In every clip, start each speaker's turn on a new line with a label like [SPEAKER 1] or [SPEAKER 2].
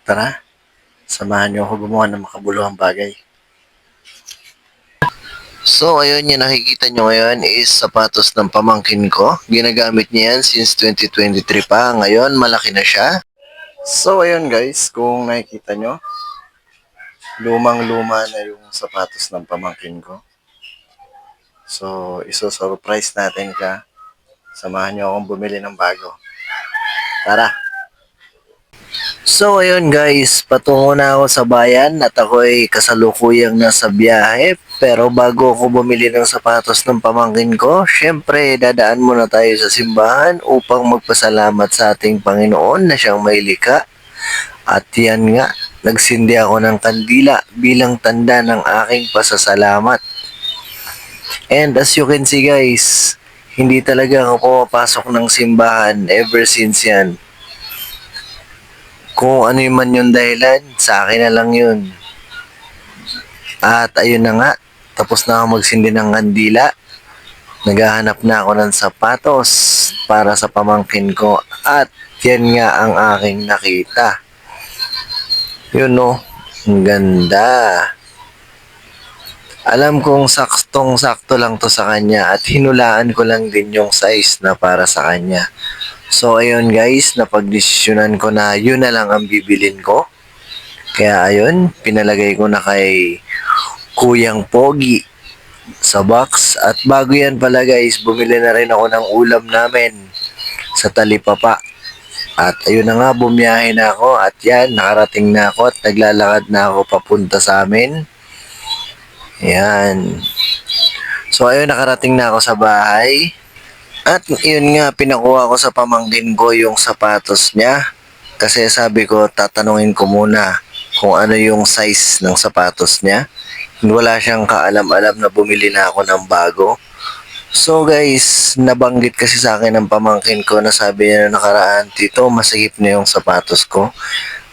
[SPEAKER 1] Tara, samahan niyo ako gumawa ng makabuluhang bagay. So, ayun yung nakikita nyo ngayon is sapatos ng pamangkin ko. Ginagamit niya yan since 2023 pa. Ngayon, malaki na siya. So, ayun guys, kung nakikita nyo, lumang-luma na yung sapatos ng pamangkin ko. So, iso-surprise natin siya. Samahan niyo akong bumili ng bago. Tara! So ayun guys, patungo na ako sa bayan at ako'y kasalukuyang nasa biyahe. Pero bago ako bumili ng sapatos ng pamangkin ko, syempre dadaan muna tayo sa simbahan upang magpasalamat sa ating Panginoon na siyang may likha. At yan nga, nagsindi ako ng kandila bilang tanda ng aking pasasalamat. And as you can see guys, hindi talaga ako pumapasok ng simbahan ever since yan. Kung ano man yung dahilan, sa akin na lang yun. At ayun na nga, tapos na ako magsindi ng kandila. Naghahanap na ako ng sapatos para sa pamangkin ko. At yan nga ang aking nakita. Yun no, ang ganda. Alam kong saktong-sakto lang to sa kanya at hinulaan ko lang din yung size na para sa kanya. So ayun guys, napagdesisyonan ko na yun na lang ang bibilin ko. Kaya ayun, pinalagay ko na kay Kuyang Pogi sa box. At bago yan pala guys, bumili na rin ako ng ulam namin sa Talipapa. At ayun na nga, bumiyahe na ako at yan, nakarating na ako at naglalakad na ako papunta sa amin. Yan. So ayun, nakarating na ako sa bahay. At yun nga, pinakuha ko sa pamangkin ko yung sapatos niya. Kasi sabi ko, tatanungin ko muna kung ano yung size ng sapatos niya. Wala siyang kaalam-alam na bumili na ako ng bago. So guys, nabanggit kasi sa akin ng pamangkin ko na sabi niya na nakaraan, Tito, masagip na yung sapatos ko.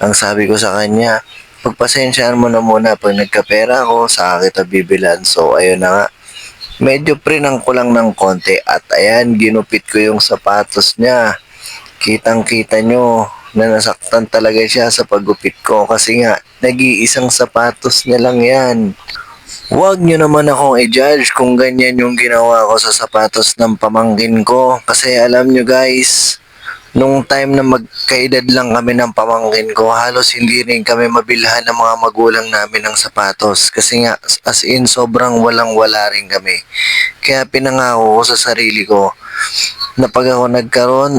[SPEAKER 1] Ang sabi ko sa kanya, pagpasensyaan mo na muna pag nagkapera ako, sa kita bibilan. So ayun na nga. Medyo prinang ko lang ng konti at ayan, ginupit ko yung sapatos niya. Kitang-kita nyo na nasaktan talaga siya sa paggupit ko kasi nga, nag-iisang sapatos niya lang yan. Huwag nyo naman akong i-judge kung ganyan yung ginawa ko sa sapatos ng pamangkin ko. Kasi alam nyo guys, nung time na magkaedad lang kami ng pamangkin ko, halos hindi rin kami mabilhan ng mga magulang namin ng sapatos. Kasi nga, as in, sobrang walang-wala rin kami. Kaya pinangako ko sa sarili ko na pag ako nagkaroon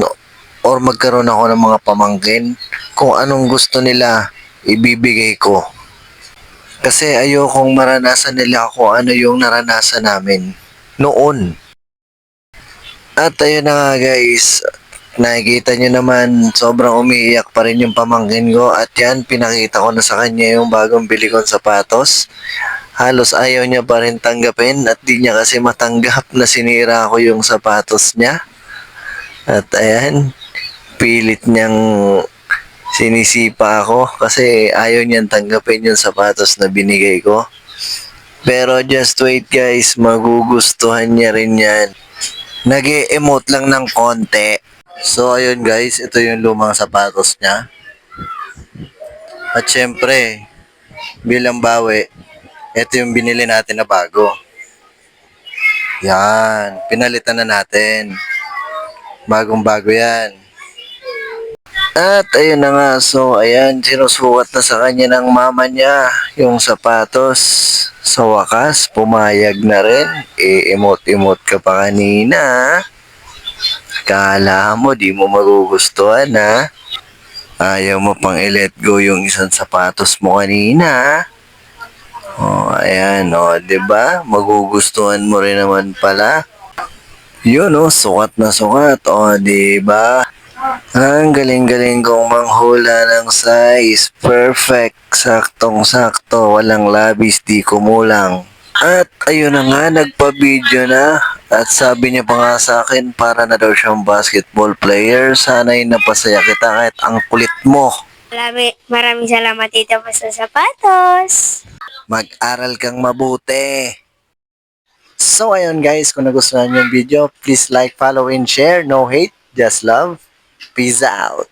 [SPEAKER 1] or magkaroon ako ng mga pamangkin, kung anong gusto nila, ibibigay ko. Kasi ayokong maranasan nila kung ano yung naranasan namin noon. At ayun na nga guys, nakikita nyo naman, sobrang umiiyak pa rin yung pamangkin ko at yan, pinakita ko na sa kanya yung bagong bili kong sapatos. Halos ayaw niya pa rin tanggapin at di niya kasi matanggap na sinira ko yung sapatos niya. At ayan, pilit niyang sinisipa ako kasi ayaw niyang tanggapin yung sapatos na binigay ko. Pero just wait guys, magugustuhan niya rin yan. Nag-e-emote lang ng konti. So ayun guys, ito yung lumang sapatos niya. At syempre, bilang bawi, ito yung binili natin na bago. Yan, pinalitan na natin. Bagong bago yan. At ayun na nga, so ayan, sinusukat na sa kanya ng mama niya yung sapatos. Sa wakas, pumayag na rin. E-emote-emote ka pa kanina. Kala mo, di mo magugustuhan ha. Ayaw mo pang i-let go yung isang sapatos mo kanina. O, ayan, o, diba? Magugustuhan mo rin naman pala. Yun, o, sukat na sukat. O, diba? Ang galing-galing kong manghula ng size. Perfect. Saktong-sakto. Walang labis, di kumulang. At ayun na nga, nagpa-video na. At sabi niya pa nga sa akin, para na daw siyang basketball player. Sana'y napasaya kita kahit ang kulit mo.
[SPEAKER 2] Maraming salamat dito po sa sapatos.
[SPEAKER 1] Mag-aral kang mabuti. So ayun guys, kung nagustuhan niyo yung video, please like, follow, and share. No hate, just love. Peace out.